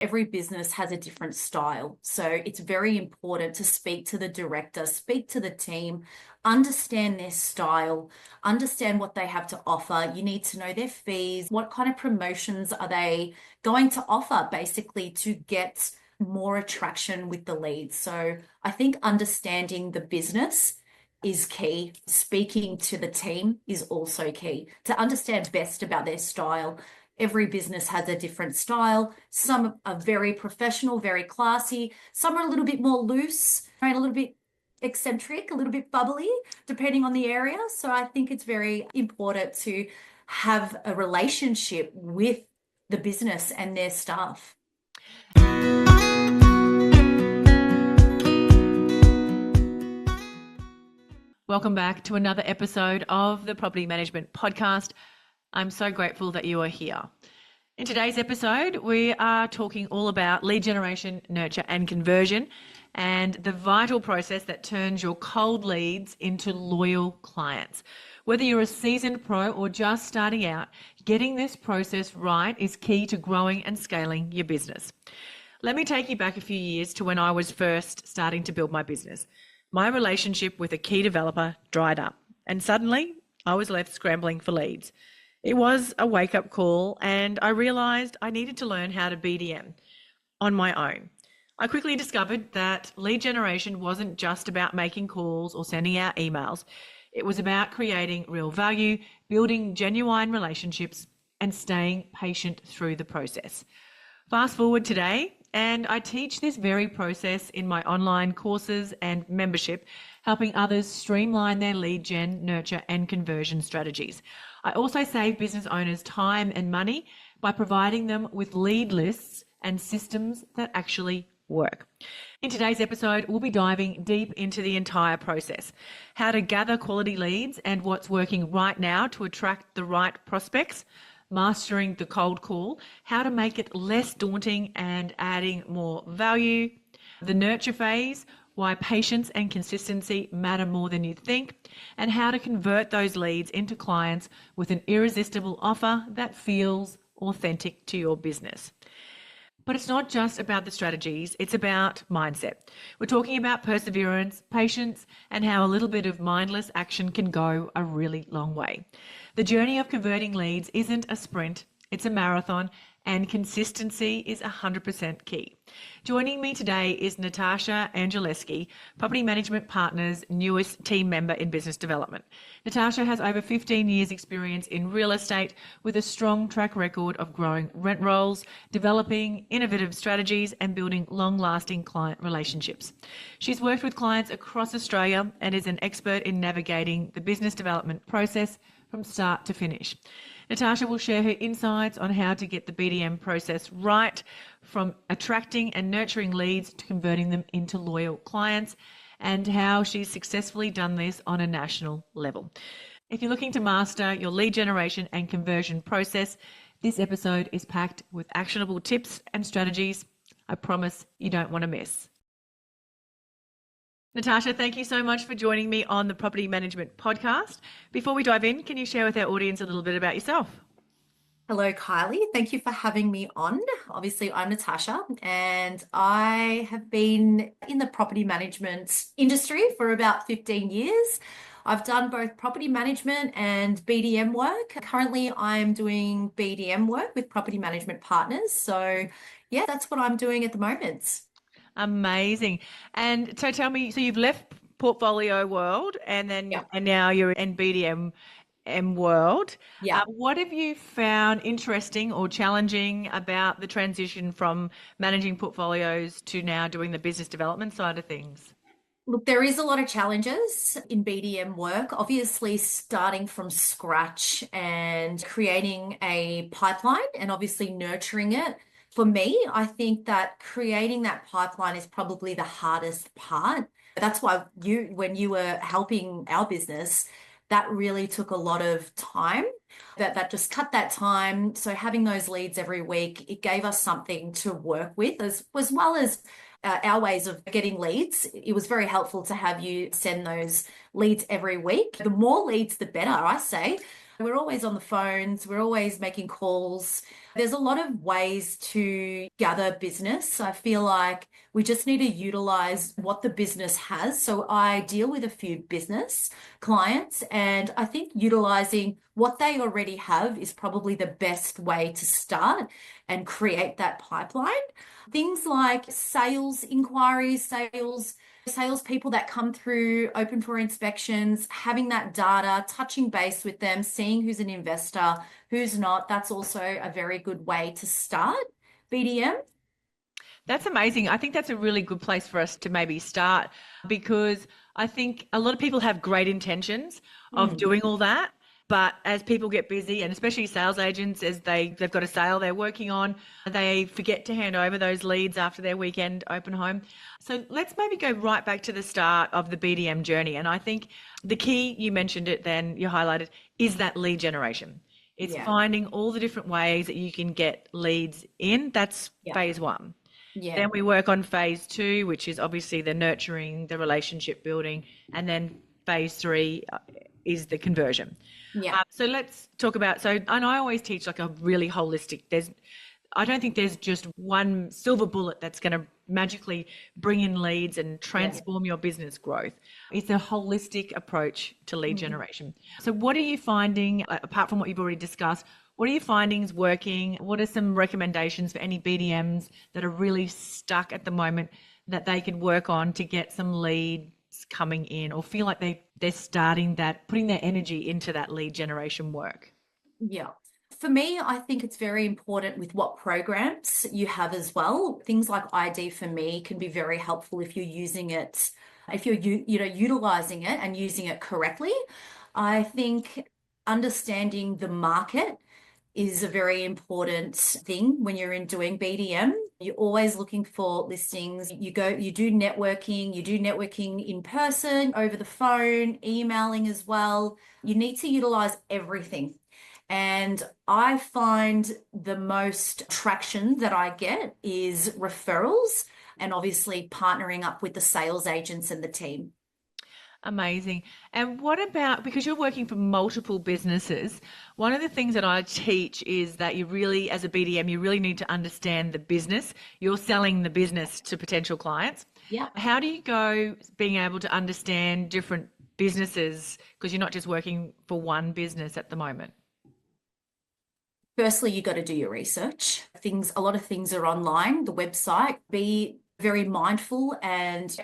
Every business has a different style. So it's very important to speak to the director, speak to the team, understand their style, understand what they have to offer. You need to know their fees. What kind of promotions are they going to offer basically to get more attraction with the leads? So I think understanding the business is key. Speaking to the team is also key to understand best about their style. Every business has a different style. Some are very professional, very classy. Some are a little bit more loose, right? A little bit eccentric, a little bit bubbly, depending on the area. So I think it's very important to have a relationship with the business and their staff. Welcome back to another episode of the Property Management Podcast. I'm so grateful that you are here. In today's episode, we are talking all about lead generation, nurture, and conversion, and the vital process that turns your cold leads into loyal clients. Whether you're a seasoned pro or just starting out, getting this process right is key to growing and scaling your business. Let me take you back a few years to when I was first starting to build my business. My relationship with a key developer dried up, and suddenly I was left scrambling for leads. It was a wake-up call, and I realised I needed to learn how to BDM on my own. I quickly discovered that lead generation wasn't just about making calls or sending out emails. It was about creating real value, building genuine relationships, and staying patient through the process. Fast forward today, and I teach this very process in my online courses and membership, helping others streamline their lead gen, nurture, and conversion strategies. I also save business owners time and money by providing them with lead lists and systems that actually work. In today's episode, we'll be diving deep into the entire process, how to gather quality leads and what's working right now to attract the right prospects, mastering the cold call, how to make it less daunting and adding more value, the nurture phase, why patience and consistency matter more than you think, and how to convert those leads into clients with an irresistible offer that feels authentic to your business. But it's not just about the strategies, it's about mindset. We're talking about perseverance, patience, and how a little bit of mindless action can go a really long way. The journey of converting leads isn't a sprint, it's a marathon, and consistency is 100% key. Joining me today is Natasha Angelski, Property Management Partners' newest team member in business development. Natasha has over 15 years experience in real estate with a strong track record of growing rent rolls, developing innovative strategies, and building long-lasting client relationships. She's worked with clients across Australia and is an expert in navigating the business development process from start to finish. Natasha will share her insights on how to get the BDM process right, from attracting and nurturing leads to converting them into loyal clients, and how she's successfully done this on a national level. If you're looking to master your lead generation and conversion process, this episode is packed with actionable tips and strategies I promise you don't want to miss. Natasha, thank you so much for joining me on the Property Management Podcast. Before we dive in, can you share with our audience a little bit about yourself? Hello, Kylie. Thank you for having me on. Obviously, I'm Natasha, and I have been in the property management industry for about 15 years. I've done both property management and BDM work. Currently, I'm doing BDM work with Property Management Partners. So, yeah, that's what I'm doing at the moment. Amazing. And so tell me, so you've left portfolio world and Yeah. now you're in BDM world. Yeah. What have you found interesting or challenging about the transition from managing portfolios to now doing the business development side of things? Look, there is a lot of challenges in BDM work. Obviously, starting from scratch and creating a pipeline and obviously nurturing it. For me, I think that creating that pipeline is probably the hardest part. That's why when you were helping our business, that really took a lot of time. That just cut that time. So having those leads every week, it gave us something to work with as well as our ways of getting leads. It was very helpful to have you send those leads every week. The more leads, the better, I say. We're always on the phones, we're always making calls. There's a lot of ways to gather business. I feel like we just need to utilize what the business has. So I deal with a few business clients, and I think utilizing what they already have is probably the best way to start and create that pipeline. Things like sales inquiries, salespeople that come through open for inspections, having that data, touching base with them, seeing who's an investor, who's not. That's also a very good way to start BDM. That's amazing. I think that's a really good place for us to maybe start because I think a lot of people have great intentions of Mm, doing all that. But as people get busy, and especially sales agents, as they've got a sale they're working on, they forget to hand over those leads after their weekend open home. So let's maybe go right back to the start of the BDM journey. And I think the key, you mentioned it then, you highlighted, is that lead generation. It's yeah, finding all the different ways that you can get leads in. That's yeah, phase one. yeah, Then we work on phase two, which is obviously the nurturing, the relationship building, and then phase three is the conversion. yeah. So let's talk about, so, and I always teach like a really holistic, I don't think there's just one silver bullet that's going to magically bring in leads and Yeah. transform your business growth. It's a holistic approach to lead Mhm. generation. So what are you finding, apart from what you've already discussed, what are you finding is working? What are some recommendations for any BDMs that are really stuck at the moment that they could work on to get some leads coming in or feel like they're starting that, putting their energy into that lead generation work? Yeah. For me, I think it's very important with what programs you have as well. Things like ID for me can be very helpful if you're using it, if you're utilizing it and using it correctly. I think understanding the market is a very important thing when you're in doing BDM. You're always looking for listings. You do networking in person, over the phone, emailing as well. You need to utilize everything. And I find the most traction that I get is referrals and obviously partnering up with the sales agents and the team. Amazing. And what about, because you're working for multiple businesses, one of the things that I teach is that you really, as a BDM, you really need to understand the business. You're selling the business to potential clients. Yeah. How do you go being able to understand different businesses? Because you're not just working for one business at the moment. Firstly, you got to do your research. A lot of things are online, the website. Be very mindful, and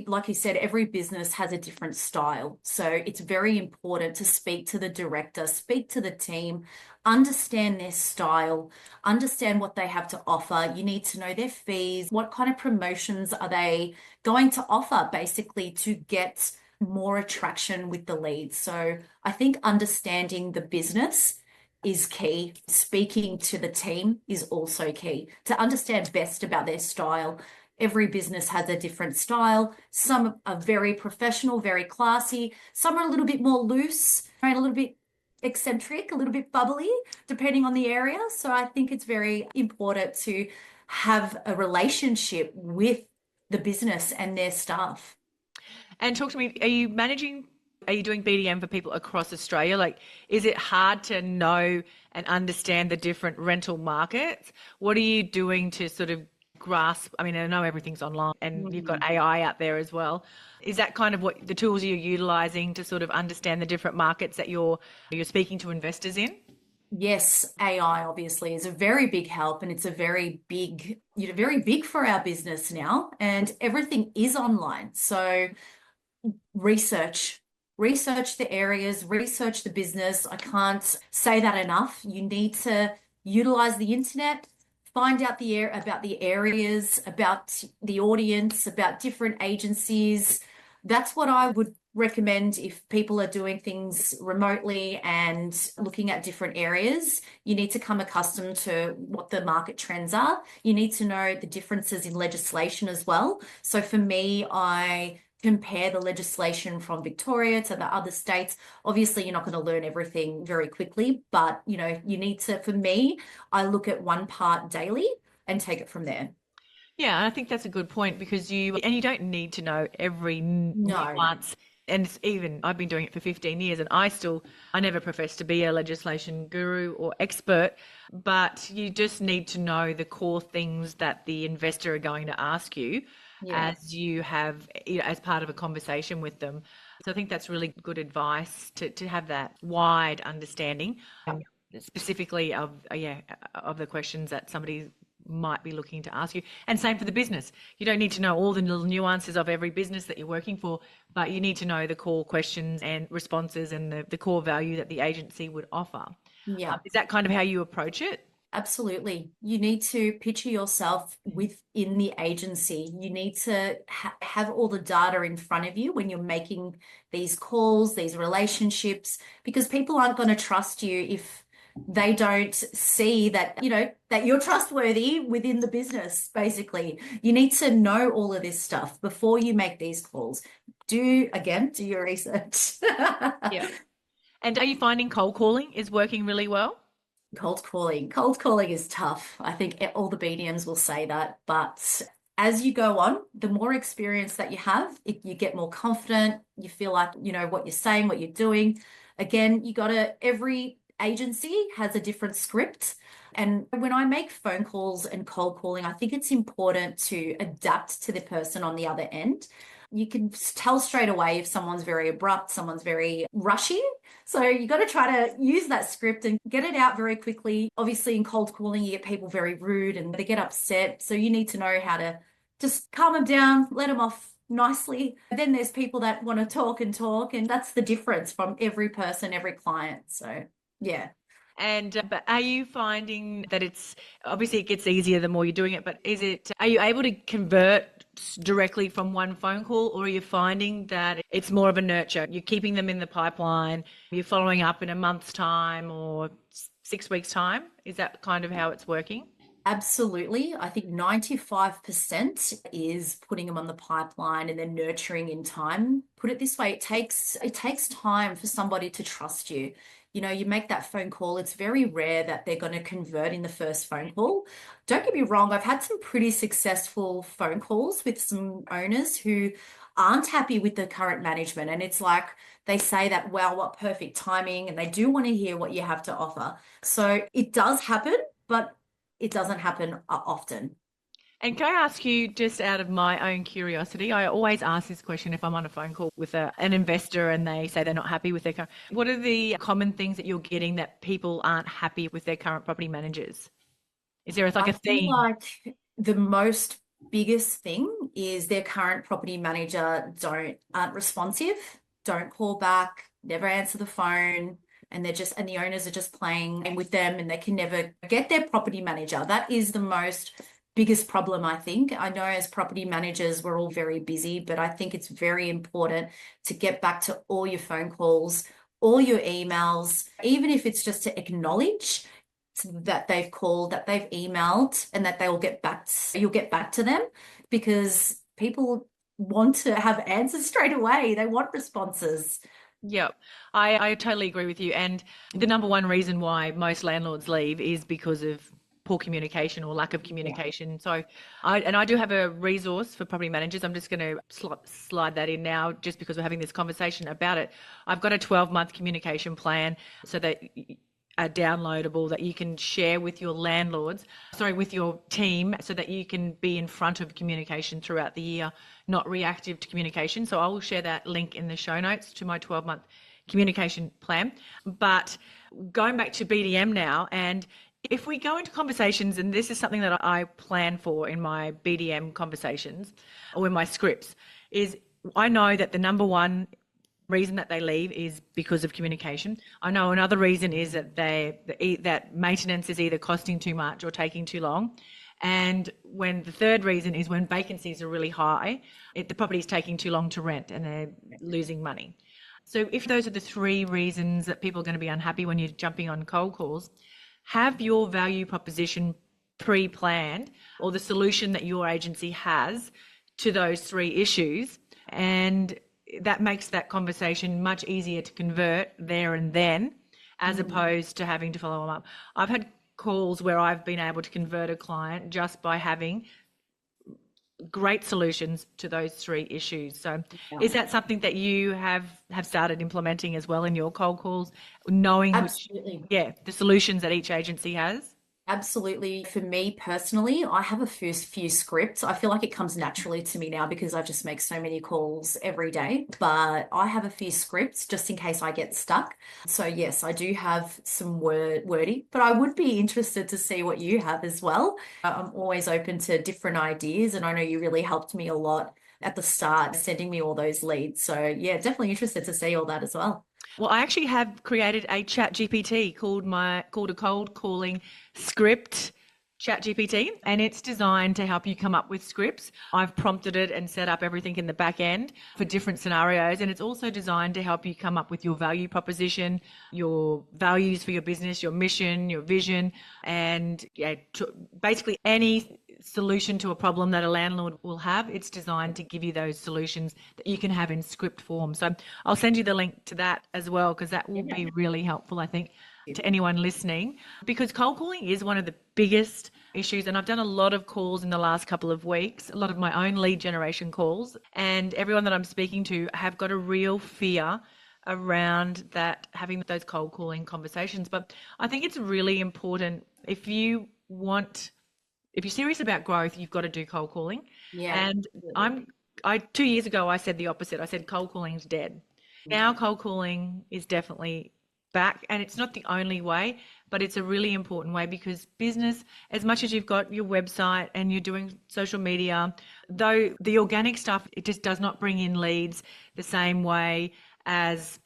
like you said, every business has a different style. So it's very important to speak to the director, speak to the team, understand their style, understand what they have to offer. You need to know their fees. What kind of promotions are they going to offer, basically, to get more attraction with the leads? So I think understanding the business is key. Speaking to the team is also key to understand best about their style. Every business has a different style. Some are very professional, very classy. Some are a little bit more loose, right? A little bit eccentric, a little bit bubbly, depending on the area. So I think it's very important to have a relationship with the business and their staff. And talk to me, are you doing BDM for people across Australia? Like, is it hard to know and understand the different rental markets? What are you doing to sort of grasp? I mean, I know everything's online and you've got Mhm. AI out there as well. Is that kind of what the tools you're utilizing to sort of understand the different markets that you're speaking to investors in? Yes, AI obviously is a very big help, and it's a very big for our business now, and everything is online. So research, research the areas, research the business. I can't say that enough. You need to utilize the internet, find out about the areas, about the audience, about different agencies. That's what I would recommend if people are doing things remotely and looking at different areas. You need to come accustomed to what the market trends are. You need to know the differences in legislation as well. So for me, I compare the legislation from Victoria to the other states. Obviously, you're not going to learn everything very quickly, but you need to, for me, I look at one part daily and take it from there. Yeah, I think that's a good point because you don't need to know every No. nuance and it's even I've been doing it for 15 years and I never profess to be a legislation guru or expert, but you just need to know the core things that the investor are going to ask you Yeah. as you have, as part of a conversation with them. So I think that's really good advice to have that wide understanding, specifically of of the questions that somebody might be looking to ask you. And same for the business. You don't need to know all the little nuances of every business that you're working for, but you need to know the core questions and responses and the core value that the agency would offer. Yeah. Is that kind of how you approach it? Absolutely. You need to picture yourself within the agency. You need to have all the data in front of you when you're making these calls, these relationships, because people aren't going to trust you if they don't see that, that you're trustworthy within the business, basically. You need to know all of this stuff before you make these calls. Do your research. Yeah. And are you finding cold calling is working really well? Cold calling. Cold calling is tough. I think all the BDMs will say that. But as you go on, the more experience that you have, you get more confident. You feel like you know what you're saying, what you're doing. Again, every agency has a different script. And when I make phone calls and cold calling, I think it's important to adapt to the person on the other end. You can tell straight away if someone's very abrupt, someone's very rushy. So you got to try to use that script and get it out very quickly. Obviously, in cold calling, you get people very rude and they get upset. So you need to know how to just calm them down, let them off nicely. Then there's people that want to talk, and that's the difference from every person, every client. So, yeah. And but are you finding that it's obviously it gets easier the more you're doing it, but are you able to convert directly from one phone call, or are you finding that it's more of a nurture? You're keeping them in the pipeline, you're following up in a month's time or 6 weeks' time? Is that kind of how it's working? Absolutely. I think 95% is putting them on the pipeline and then nurturing in time. Put it this way, it takes time for somebody to trust you. You make that phone call, it's very rare that they're going to convert in the first phone call. Don't get me wrong, I've had some pretty successful phone calls with some owners who aren't happy with the current management. And it's like they say that, wow, what perfect timing. And they do want to hear what you have to offer. So it does happen, but it doesn't happen often. And can I ask you, just out of my own curiosity, I always ask this question if I'm on a phone call with an investor and they say they're not happy with their current. What are the common things that you're getting that people aren't happy with their current property managers? Is there like I a feel theme? like the most biggest thing is their current property manager aren't responsive, don't call back, never answer the phone, and the owners are just playing with them and they can never get their property manager. That is the most biggest problem, I think. I know as property managers, we're all very busy, but I think it's very important to get back to all your phone calls, all your emails, even if it's just to acknowledge that they've called, that they've emailed, and that you'll get back to them because people want to have answers straight away. They want responses. Yep, I totally agree with you. And the number one reason why most landlords leave is because of poor communication or lack of Yeah. communication. So I do have a resource for property managers. I'm just going to slide that in now just because we're having this conversation about it. I've got a 12-month communication plan so that are downloadable that you can share with your with your team so that you can be in front of communication throughout the year, not reactive to communication. So I will share that link in the show notes to my 12-month communication plan. But going back to BDM now, and if we go into conversations, and this is something that I plan for in my BDM conversations or in my scripts, is I know that the number one reason that they leave is because of communication. I know another reason is that that maintenance is either costing too much or taking too long. And when the third reason is when vacancies are really high, the property is taking too long to rent and they're losing money. So if those are the three reasons that people are going to be unhappy when you're jumping on cold calls, have your value proposition pre-planned or the solution that your agency has to those three issues, and that makes that conversation much easier to convert there and then, as opposed to having to follow them up. I've had calls where I've been able to convert a client just by having great solutions to those three issues. So Yeah. is that something that you have started implementing as well in your cold calls, knowing which, Absolutely. yeah, the solutions that each agency has? Absolutely. For me personally, I have a few scripts. I feel like it comes naturally to me now because I just make so many calls every day. But I have a few scripts just in case I get stuck. So yes, I do have some wordy, but I would be interested to see what you have as well. I'm always open to different ideas, and I know you really helped me a lot at the start, sending me all those leads. So yeah, definitely interested to see all that as well. Well, I actually have created a chat GPT called a cold calling script chat GPT, and it's designed to help you come up with scripts. I've prompted it and set up everything in the back end for different scenarios, and it's also designed to help you come up with your value proposition, your values for your business, your mission, your vision, and yeah, basically any solution to a problem that a landlord will have. It's designed to give you those solutions that you can have in script form. So I'll send you the link to that as well, because that will be really helpful, I think, to anyone listening, because cold calling is one of the biggest issues. And I've done a lot of calls in the last couple of weeks, a lot of my own lead generation calls, and everyone that I'm speaking to have got a real fear around that, having those cold calling conversations. But I think it's really important if you're serious about growth, you've got to do cold calling. Yeah. And I 2 years ago, I said the opposite. I said cold calling is dead. Now cold calling is definitely back, and it's not the only way, but it's a really important way, because business, as much as you've got your website and you're doing social media, though the organic stuff, it just does not bring in leads the same way as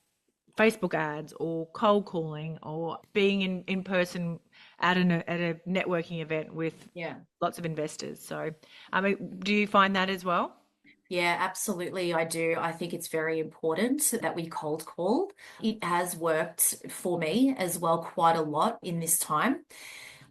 Facebook ads or cold calling or being in person at a networking event with Yeah. lots of investors. So, I mean, do you find that as well? Yeah, absolutely. I do. I think it's very important that we cold call. It has worked for me as well quite a lot in this time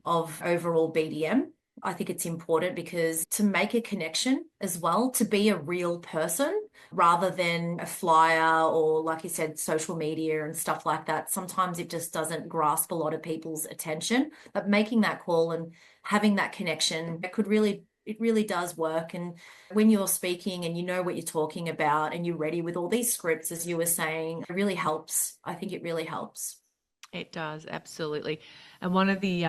of overall BDM. I think it's important because to make a connection as well, to be a real person rather than a flyer or, like you said, social media and stuff like that. Sometimes it just doesn't grasp a lot of people's attention. But making that call and having that connection, it really does work. And when you're speaking and you know what you're talking about and you're ready with all these scripts, as you were saying, it really helps. I think it really helps. It does, absolutely. And one of the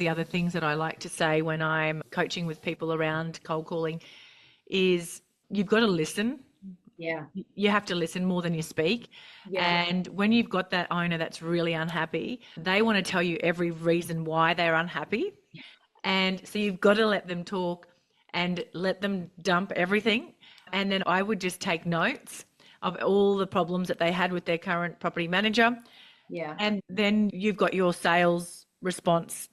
other things that I like to say when I'm coaching with people around cold calling is you've got to listen. Yeah. You have to listen more than you speak. Yeah. And when you've got that owner that's really unhappy, they want to tell you every reason why they're unhappy. And so you've got to let them talk and let them dump everything. And then I would just take notes of all the problems that they had with their current property manager. Yeah. And then you've got your sales response.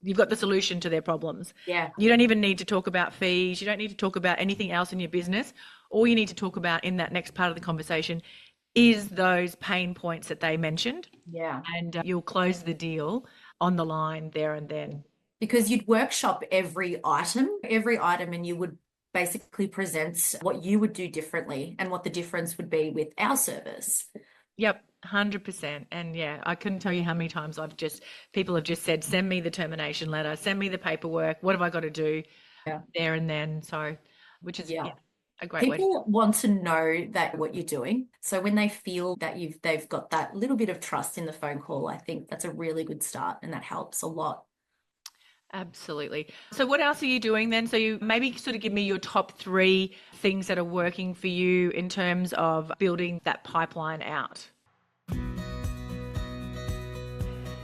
You've got the solution to their problems. Yeah. You don't even need to talk about fees. You don't need to talk about anything else in your business. All you need to talk about in that next part of the conversation is those pain points that they mentioned. Yeah. And you'll close the deal on the line there and then. Because you'd workshop every item, and you would basically present what you would do differently and what the difference would be with our service. Yep, 100%. And yeah, I couldn't tell you how many times people have just said, send me the termination letter, send me the paperwork. What have I got to do Yeah. there and then? So, which is Yeah. a great way. People want to know that what you're doing. So when they feel that they've got that little bit of trust in the phone call, I think that's a really good start, and that helps a lot. Absolutely. So what else are you doing then? So you maybe sort of give me your top 3 things that are working for you in terms of building that pipeline out.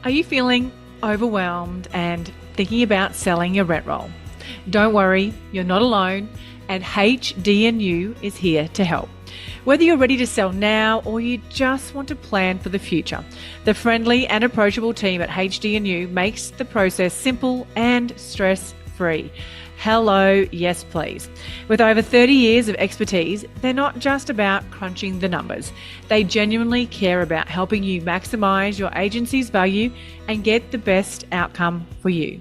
Are you feeling overwhelmed and thinking about selling your rent roll? Don't worry, you're not alone, and HDNU is here to help. Whether you're ready to sell now or you just want to plan for the future, the friendly and approachable team at HDNU makes the process simple and stress-free. Hello, yes please. With over 30 years of expertise, they're not just about crunching the numbers. They genuinely care about helping you maximize your agency's value and get the best outcome for you.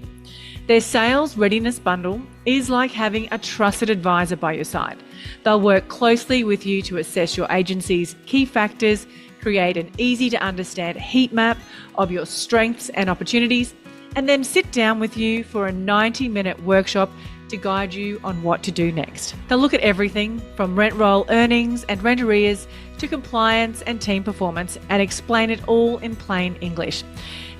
Their sales readiness bundle is like having a trusted advisor by your side. They'll work closely with you to assess your agency's key factors, create an easy to understand heat map of your strengths and opportunities, and then sit down with you for a 90-minute workshop to guide you on what to do next. They'll look at everything from rent roll earnings and rent arrears to compliance and team performance and explain it all in plain English.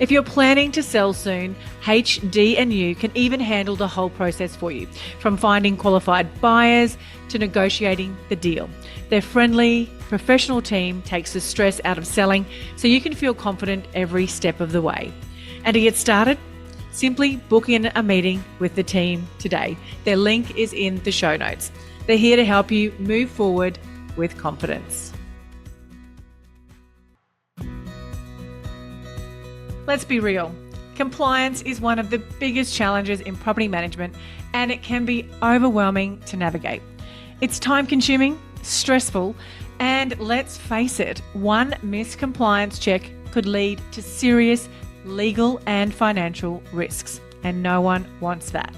If you're planning to sell soon, HD&U can even handle the whole process for you, from finding qualified buyers to negotiating the deal. Their friendly, professional team takes the stress out of selling so you can feel confident every step of the way. And to get started, simply book in a meeting with the team today. Their link is in the show notes. They're here to help you move forward with confidence. Let's be real. Compliance is one of the biggest challenges in property management, and it can be overwhelming to navigate. It's time-consuming, stressful, and let's face it, one missed compliance check could lead to serious legal and financial risks, and no one wants that.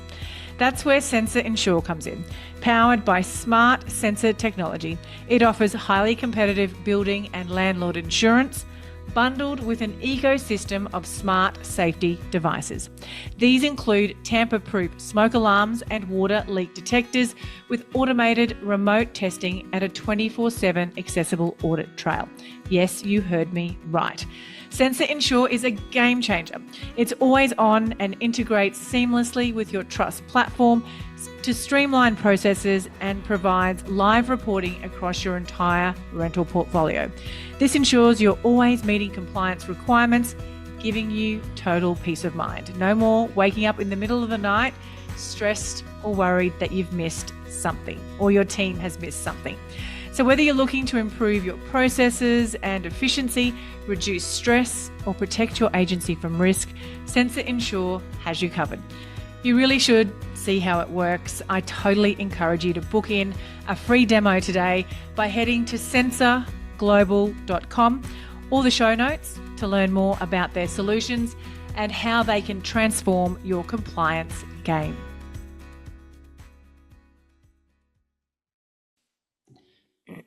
That's where Sensor Insure comes in. Powered by smart sensor technology, it offers highly competitive building and landlord insurance, bundled with an ecosystem of smart safety devices. These include tamper-proof smoke alarms and water leak detectors with automated remote testing and a 24/7 accessible audit trail. Yes, you heard me right. Sensor Insure is a game changer. It's always on and integrates seamlessly with your trust platform to streamline processes and provides live reporting across your entire rental portfolio. This ensures you're always meeting compliance requirements, giving you total peace of mind. No more waking up in the middle of the night stressed or worried that you've missed something or your team has missed something. So whether you're looking to improve your processes and efficiency, reduce stress, or protect your agency from risk, Sensor Insure has you covered. You really should see how it works. I totally encourage you to book in a free demo today by heading to sensorglobal.com or the show notes to learn more about their solutions and how they can transform your compliance game.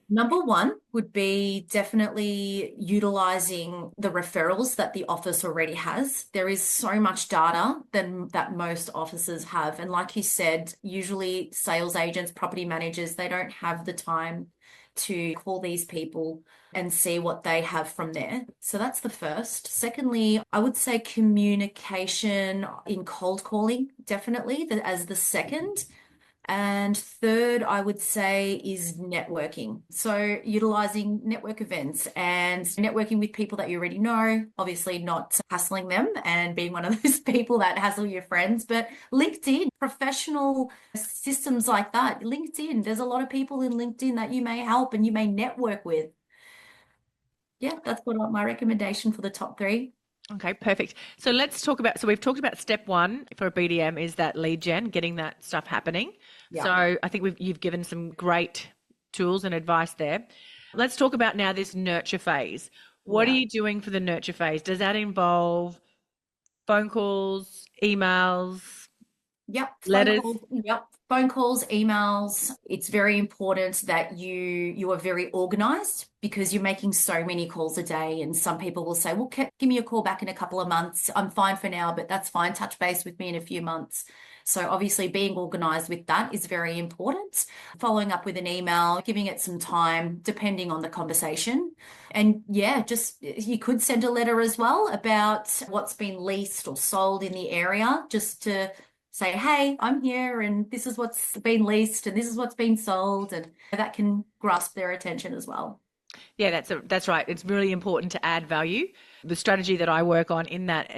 Number one would be definitely utilizing the referrals that the office already has. There is so much data that most offices have. And like you said, usually sales agents, property managers, they don't have the time to call these people and see what they have from there. So that's the first. Secondly, I would say communication in cold calling, definitely, as the second. And third, I would say is networking. So utilizing network events and networking with people that you already know, obviously not hassling them and being one of those people that hassle your friends, but LinkedIn, professional systems like that. LinkedIn, there's a lot of people in LinkedIn that you may help and you may network with. Yeah, that's what my recommendation for the top three. Okay, perfect. So let's talk about, so we've talked about step one for a BDM is that lead gen, getting that stuff happening. Yeah. So I think you've given some great tools and advice there. Let's talk about now this nurture phase. What are you doing for the nurture phase? Does that involve phone calls, emails, Yep. letters? Phone calls, emails. It's very important that you are very organized because you're making so many calls a day. And some people will say, well, give me a call back in a couple of months. I'm fine for now, but that's fine. Touch base with me in a few months. So obviously being organized with that is very important. Following up with an email, giving it some time, depending on the conversation. And yeah, just you could send a letter as well about what's been leased or sold in the area, just to say, hey, I'm here and this is what's been leased and this is what's been sold, and that can grasp their attention as well. Yeah, that's right. It's really important to add value. The strategy that I work on in that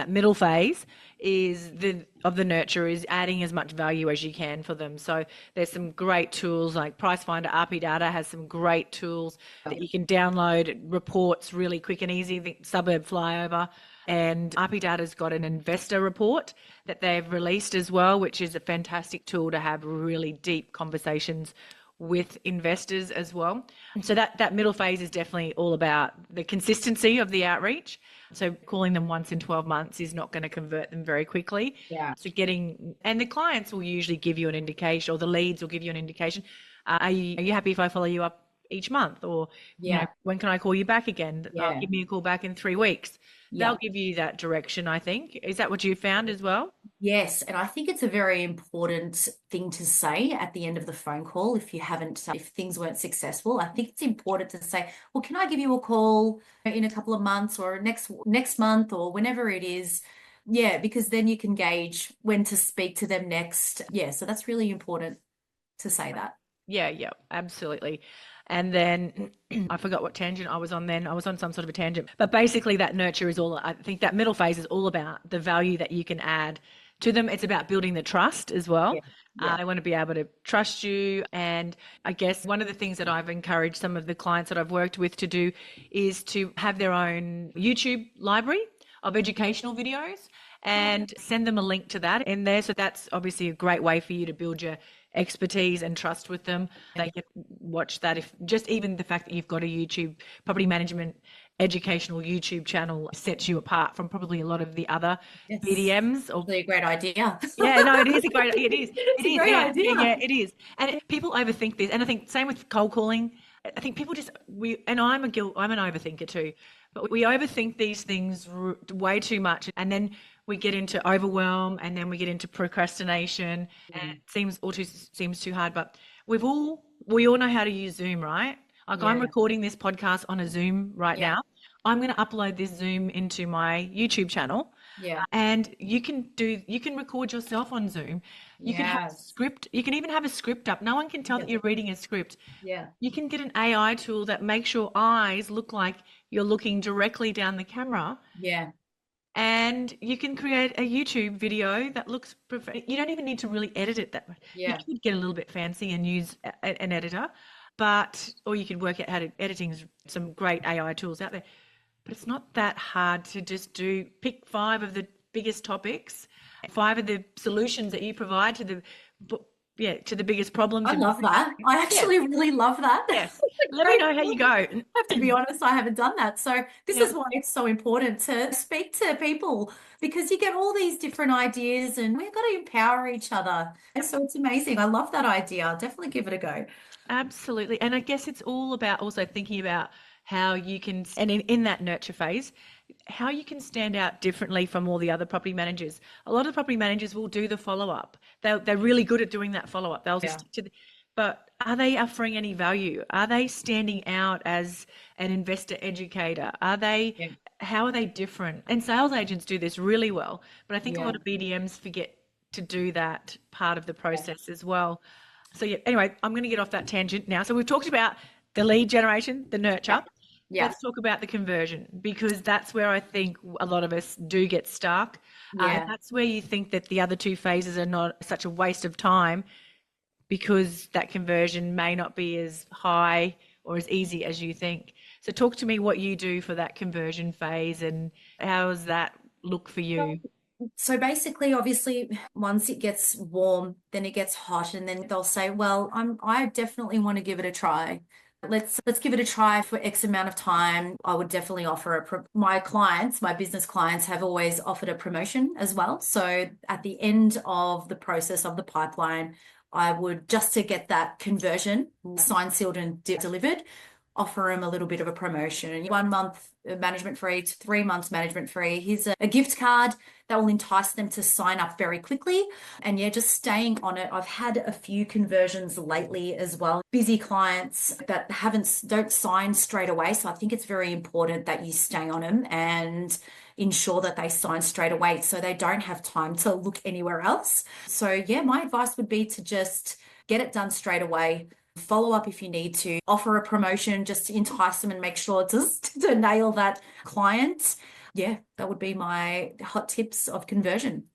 middle phase is the nurture is adding as much value as you can for them. So there's some great tools like Price Finder. RP Data has some great tools that you can download reports really quick and easy. The Suburb Flyover. And RP Data's got an investor report that they've released as well, which is a fantastic tool to have really deep conversations with investors as well. So that middle phase is definitely all about the consistency of the outreach. So calling them once in 12 months is not going to convert them very quickly. Yeah. So and the clients will usually give you an indication, or the leads will give you an indication. Are you happy if I follow you up each month, or Yeah. when can I call you back again? Yeah. Give me a call back in 3 weeks. They'll Yeah. give you that direction, I think. Is that what you found as well? Yes, and I think it's a very important thing to say at the end of the phone call if you haven't, if things weren't successful. I think it's important to say, well, can I give you a call in a couple of months or next month or whenever it is? Yeah, because then you can gauge when to speak to them next. Yeah, so that's really important to say that. Yeah, yeah, absolutely. And then I forgot what tangent I was on then. I was on some sort of a tangent. But basically, that nurture is all, I think that middle phase is all about the value that you can add to them. It's about building the trust as Yeah. well. Yeah. They want to be able to trust you. And I guess one of the things that I've encouraged some of the clients that I've worked with to do is to have their own YouTube library of educational videos and send them a link to that in there. So that's obviously a great way for you to build your expertise and trust with them. They can watch that. If just even the fact that you've got a YouTube property management educational YouTube channel sets you apart from probably a lot of the other Yes. BDMs or Actually a great idea. yeah, no, it is a great, it It's a is, great yeah, idea. it is. And people overthink this. And I think same with cold calling. I think people just, and I'm an overthinker too, but we overthink these things way too much. And then we get into overwhelm and then we get into procrastination and it seems too hard. But we all know how to use Zoom, right? Like I'm Yeah. recording this podcast on a Zoom right Yeah. now. I'm going to upload this Zoom into my YouTube channel Yeah. and you can record yourself on Zoom. You can have a Yes. script, you can even have a script up. No one can tell Yeah. that you're reading a script. Yeah. You can get an AI tool that makes your eyes look like you're looking directly down the camera Yeah. and you can create a YouTube video that looks you don't even need to really edit it that much. You Yeah. could get a little bit fancy and use an editor, but or you could work out how to editing some great AI tools out there. But it's not that hard to just pick five of the biggest topics, five of the solutions that you provide to to the biggest problems I in love that. I yeah, actually really love that. yeah. That's a Let me great know how you point. go. I have to be honest, I haven't done that. So this Yeah. is why it's so important to speak to people because you get all these different ideas and we've got to empower each other. And so it's amazing. I love that idea. I'll definitely give it a go. Absolutely. And I guess it's all about also thinking about how you can, and in that nurture phase, how you can stand out differently from all the other property managers. A lot of property managers will do the follow up. They're really good at doing that follow up. They'll Yeah. stick to but are they offering any value? Are they standing out as an investor educator? Yeah. How are they different? And sales agents do this really well, but I think a Yeah. lot of BDMs forget to do that part of the Yeah. process as well. So yeah, anyway, I'm going to get off that tangent now. So we've talked about the lead generation, the Yeah. nurture. Yeah. Let's talk about the conversion because that's where I think a lot of us do get stuck. And Yeah. that's where you think that the other two phases are not such a waste of time because that conversion may not be as high or as easy as you think. So talk to me what you do for that conversion phase and how does that look for you? So basically, obviously, once it gets warm, then it gets hot, and then they'll say, "Well, I definitely want to give it a try. Let's give it a try for X amount of time." I would definitely offer my clients, my business clients have always offered a promotion as well. So at the end of the process of the pipeline, I would just to get that conversion signed, sealed, and delivered offer them a little bit of a promotion. 1 month management free, 3 months management free. Here's a gift card that will entice them to sign up very quickly. And yeah, just staying on it. I've had a few conversions lately as well. Busy clients that don't sign straight away. So I think it's very important that you stay on them and ensure that they sign straight away so they don't have time to look anywhere else. So yeah, my advice would be to just get it done straight away. Follow up if you need to, offer a promotion just to entice them and make sure to nail that client. Yeah, that would be my hot tips of conversion.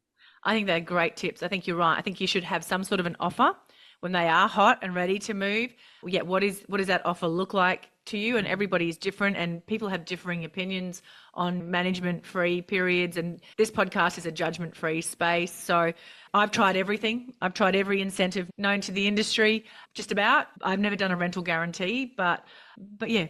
I think they're great tips. I think you're right. I think you should have some sort of an offer when they are hot and ready to move. Yeah, what does that offer look like to you? And everybody is different and people have differing opinions on management free periods. And this podcast is a judgment free space. So I've tried everything. I've tried every incentive known to the industry, just about. I've never done a rental guarantee, but yeah,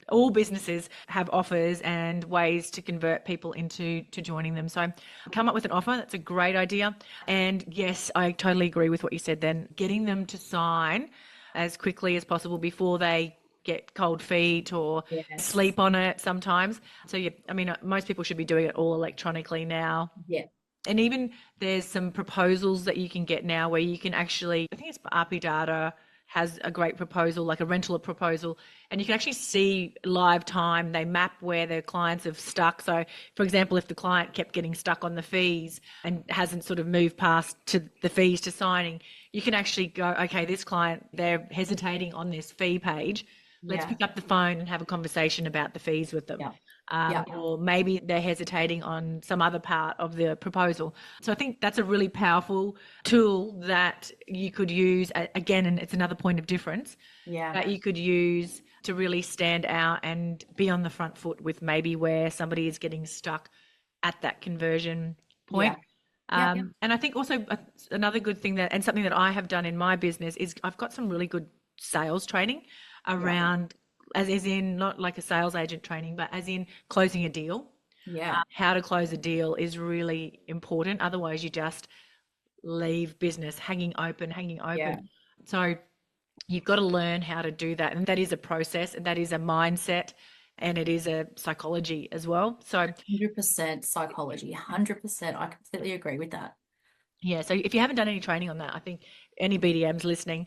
all businesses have offers and ways to convert people into joining them. So come up with an offer. That's a great idea. And yes, I totally agree with what you said then. Getting them to sign as quickly as possible before they get cold feet or Yes. sleep on it sometimes. So, yeah, I mean, most people should be doing it all electronically now. Yeah. And even there's some proposals that you can get now where you can actually, I think it's RP Data has a great proposal, like a rental proposal, and you can actually see live time. They map where their clients have stuck. So, for example, if the client kept getting stuck on the fees and hasn't sort of moved past to the fees to signing, you can actually go, okay, this client, they're hesitating on this fee page. Let's Yeah. pick up the phone and have a conversation about the fees with them. Yeah. Yeah. Or maybe they're hesitating on some other part of the proposal. So I think that's a really powerful tool that you could use again, and it's another point of difference Yeah. that you could use to really stand out and be on the front foot with maybe where somebody is getting stuck at that conversion point. Yeah. Yeah. And I think also another good thing that, and something that I have done in my business is I've got some really good sales training Yeah. around, as in not like a sales agent training, but as in closing a deal. Yeah. How to close a deal is really important. Otherwise, you just leave business hanging open, hanging Yeah. open. So you've got to learn how to do that. And that is a process, and that is a mindset, and it is a psychology as well. So 100% psychology. 100%. I completely agree with that. yeah, so if you haven't done any training on that, I think any BDMs listening,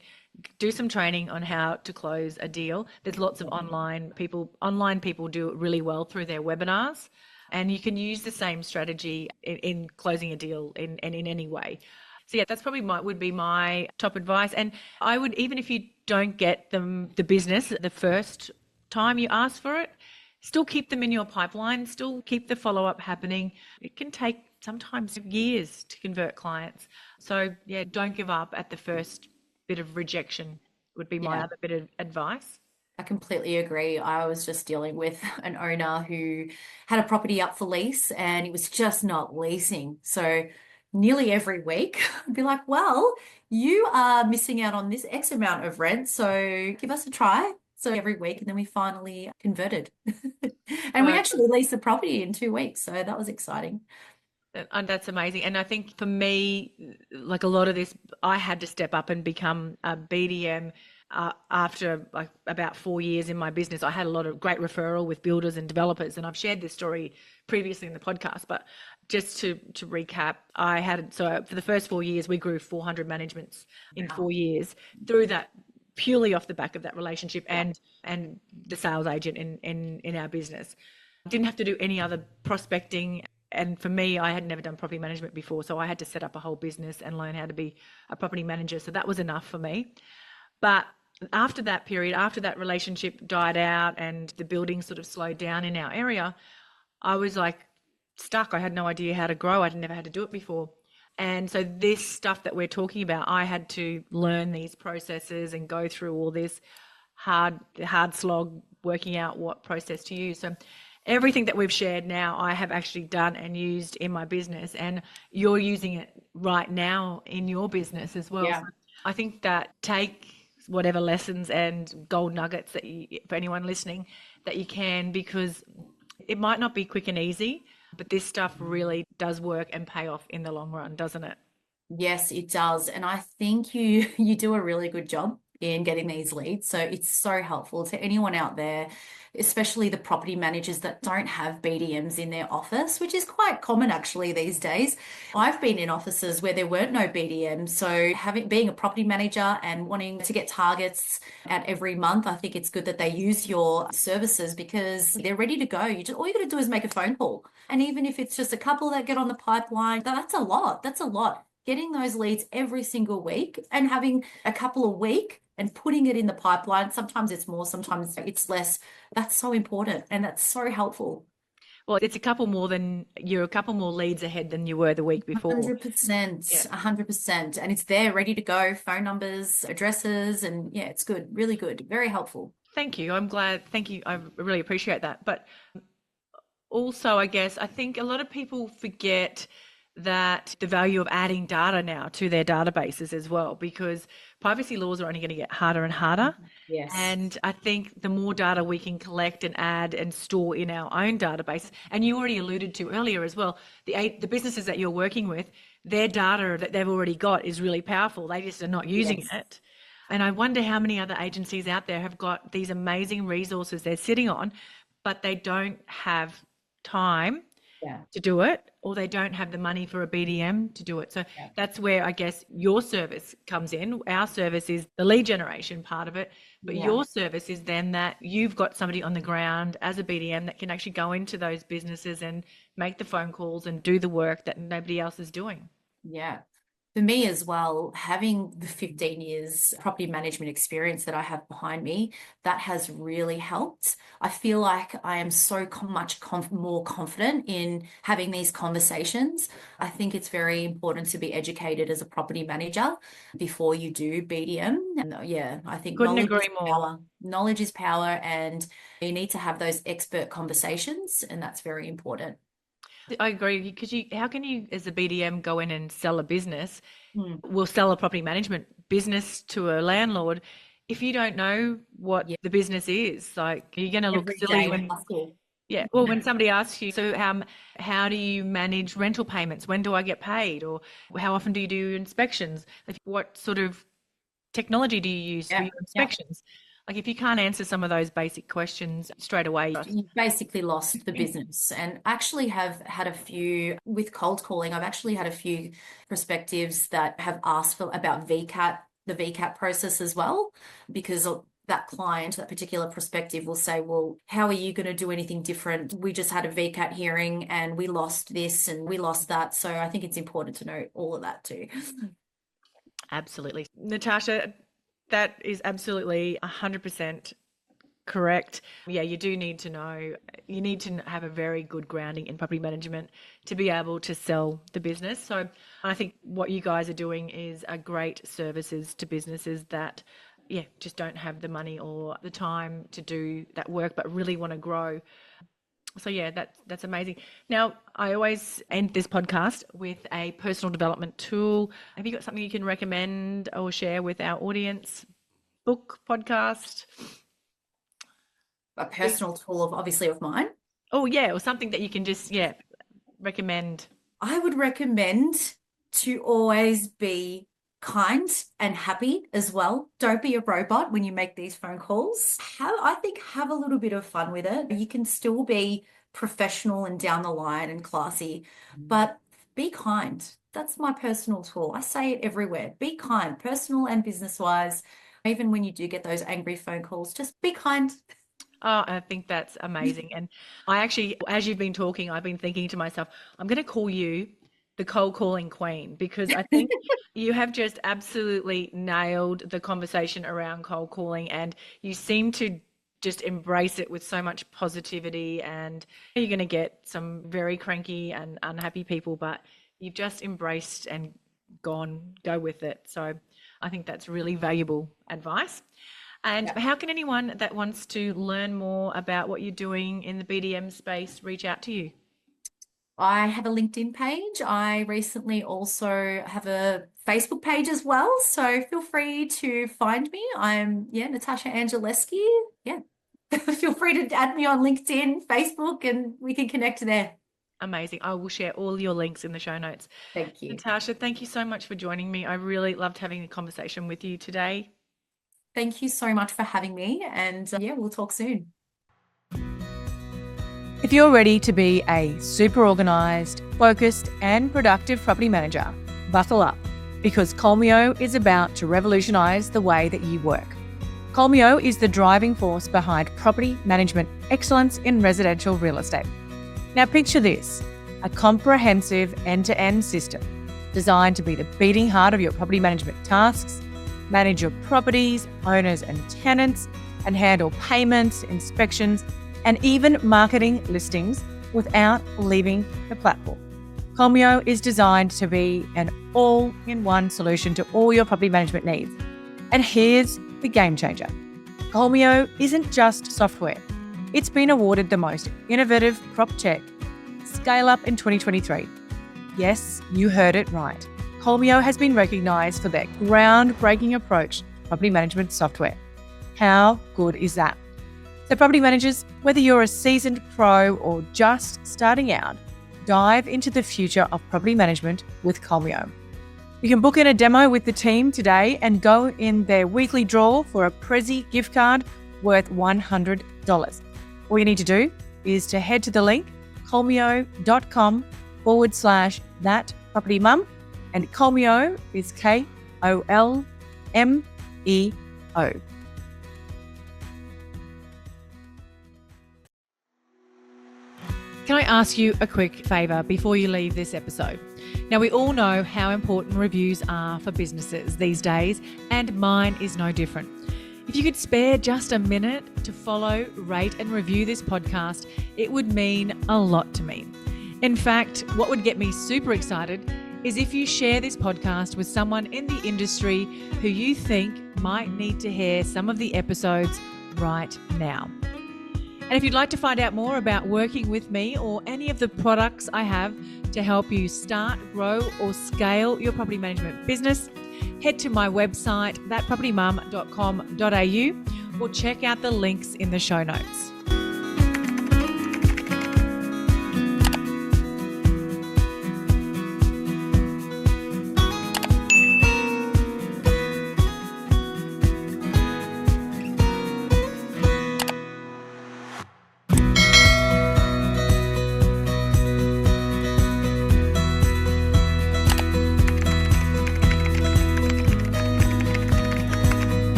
do some training on how to close a deal. There's lots of online people do it really well through their webinars, and you can use the same strategy in closing a deal in any way. So yeah, that's probably would be my top advice. And I would, even if you don't get the business the first time you ask for it, still keep them in your pipeline, still keep the follow-up happening. It can take sometimes years to convert clients. So yeah, don't give up at the first bit of rejection would be my Yeah. other bit of advice. I completely agree. I was just dealing with an owner who had a property up for lease and it was just not leasing. So nearly every week, I'd be like, well, you are missing out on this X amount of rent. So give us a try. So every week, and then we finally converted. And we Uh, actually leased the property in 2 weeks. So that was exciting. and that's amazing. And I think for me, like a lot of this, I had to step up and become a BDM after like about 4 years in my business. I had a lot of great referral with builders and developers, and I've shared this story previously in the podcast. But just to recap, I had so for the first 4 years we grew 400 managements in Wow. 4 years through that, purely off the back of that relationship Yeah. and the sales agent in our business. Didn't have to do any other prospecting. And for me, I had never done property management before, so I had to set up a whole business and learn how to be a property manager. So that was enough for me. But after that period, after that relationship died out and the building sort of slowed down in our area, I was like stuck. I had no idea how to grow. I'd never had to do it before. And so this stuff that we're talking about, I had to learn these processes and go through all this hard slog working out what process to use. So everything that we've shared now, I have actually done and used in my business, and you're using it right now in your business as well. Yeah. So I think that take whatever lessons and gold nuggets that for anyone listening that you can, because it might not be quick and easy, but this stuff really does work and pay off in the long run, doesn't it? Yes, it does. And I think you do a really good job in getting these leads. So it's so helpful to anyone out there, especially the property managers that don't have BDMs in their office, which is quite common actually these days. I've been in offices where there weren't no BDMs. So being a property manager and wanting to get targets at every month, I think it's good that they use your services because they're ready to go. All you got to do is make a phone call. And even if it's just a couple that get on the pipeline, that's a lot. That's a lot. Getting those leads every single week and having a couple a week and putting it in the pipeline. Sometimes it's more, sometimes it's less. That's so important and that's so helpful. Well, it's you're a couple more leads ahead than you were the week before. 100%, Yeah. 100%. And it's there ready to go, phone numbers, addresses, and yeah, it's good, really good, very helpful. Thank you. I'm glad. Thank you. I really appreciate that. But also, I guess, I think a lot of people forget that the value of adding data now to their databases as well, because privacy laws are only going to get harder and harder. Yes. And I think the more data we can collect and add and store in our own database, and you already alluded to earlier as well, the businesses that you're working with, their data that they've already got is really powerful. They just are not using Yes. it. And I wonder how many other agencies out there have got these amazing resources they're sitting on, but they don't have time Yeah. to do it, or they don't have the money for a BDM to do it. So Yeah. that's where I guess your service comes in. Our service is the lead generation part of it, but Yeah. your service is then that you've got somebody on the ground as a BDM that can actually go into those businesses and make the phone calls and do the work that nobody else is doing. Yeah. For me as well, having the 15 years property management experience that I have behind me, that has really helped. I feel like I am so more confident in having these conversations. I think it's very important to be educated as a property manager before you do BDM. And yeah, I think Couldn't knowledge is agree more. power. Knowledge is power, and you need to have those expert conversations, and that's very important. I agree, because how can you as a BDM go in and sell a business? Mm. Will sell a property management business to a landlord if you don't know what Yeah. the business is? Like, you're going to look silly Everyday when, hustle. yeah, well, when somebody asks you, so how do you manage rental payments? When do I get paid? Or how often do you do inspections? Like, what sort of technology do you use for Yeah. your Yeah. inspections? Like, if you can't answer some of those basic questions straight away. You basically lost the business. And actually have had a few with cold calling. I've actually had a few prospectives that have asked for about VCAT, the VCAT process as well, because of that client, that particular prospective will say, well, how are you going to do anything different? We just had a VCAT hearing and we lost this and we lost that. So I think it's important to know all of that too. Absolutely. Natasha, that is absolutely 100% correct. Yeah, you do need to know, you need to have a very good grounding in property management to be able to sell the business. So I think what you guys are doing is a great services to businesses that, yeah, just don't have the money or the time to do that work, but really want to grow. So yeah, that's amazing. Now, I always end this podcast with a personal development tool. Have you got something you can recommend or share with our audience? Book, podcast? A personal tool of obviously of mine. Oh yeah, or something that you can just, yeah, recommend. I would recommend to always be kind and happy as well. Don't be a robot when you make these phone calls. Have a little bit of fun with it. You can still be professional and down the line and classy, but be kind. That's my personal tool. I say it everywhere. Be kind, personal and business wise. Even when you do get those angry phone calls, just be kind. Oh, I think that's amazing. And I actually, as you've been talking, I've been thinking to myself, I'm going to call you the cold calling queen, because I think you have just absolutely nailed the conversation around cold calling, and you seem to just embrace it with so much positivity. And you're going to get some very cranky and unhappy people, but you've just embraced and go with it. So I think that's really valuable advice. And Yeah. how can anyone that wants to learn more about what you're doing in the BDM space reach out to you? I have a LinkedIn page. I recently also have a Facebook page as well. So feel free to find me. Natasha Angelski. Yeah. Feel free to add me on LinkedIn, Facebook, and we can connect there. Amazing. I will share all your links in the show notes. Thank you. Natasha, thank you so much for joining me. I really loved having a conversation with you today. Thank you so much for having me. And yeah, we'll talk soon. If you're ready to be a super organised, focused and productive property manager, buckle up, because Colmio is about to revolutionise the way that you work. Colmio is the driving force behind property management excellence in residential real estate. Now picture this, a comprehensive end-to-end system designed to be the beating heart of your property management tasks, manage your properties, owners and tenants, and handle payments, inspections, and even marketing listings without leaving the platform. Colmio is designed to be an all-in-one solution to all your property management needs. And here's the game changer. Colmio isn't just software. It's been awarded the most innovative PropTech Scale Up in 2023. Yes, you heard it right. Colmio has been recognised for their groundbreaking approach to property management software. How good is that? So property managers, whether you're a seasoned pro or just starting out, dive into the future of property management with Colmio. You can book in a demo with the team today and go in their weekly draw for a Prezi gift card worth $100. All you need to do is to head to the link kolmeo.com/thatpropertymum, and Kolmeo is KOLMEO. Can I ask you a quick favour before you leave this episode? Now, we all know how important reviews are for businesses these days, and mine is no different. If you could spare just a minute to follow, rate and review this podcast, it would mean a lot to me. In fact, what would get me super excited is if you share this podcast with someone in the industry who you think might need to hear some of the episodes right now. And if you'd like to find out more about working with me or any of the products I have to help you start, grow or scale your property management business, head to my website, thatpropertymum.com.au, or check out the links in the show notes.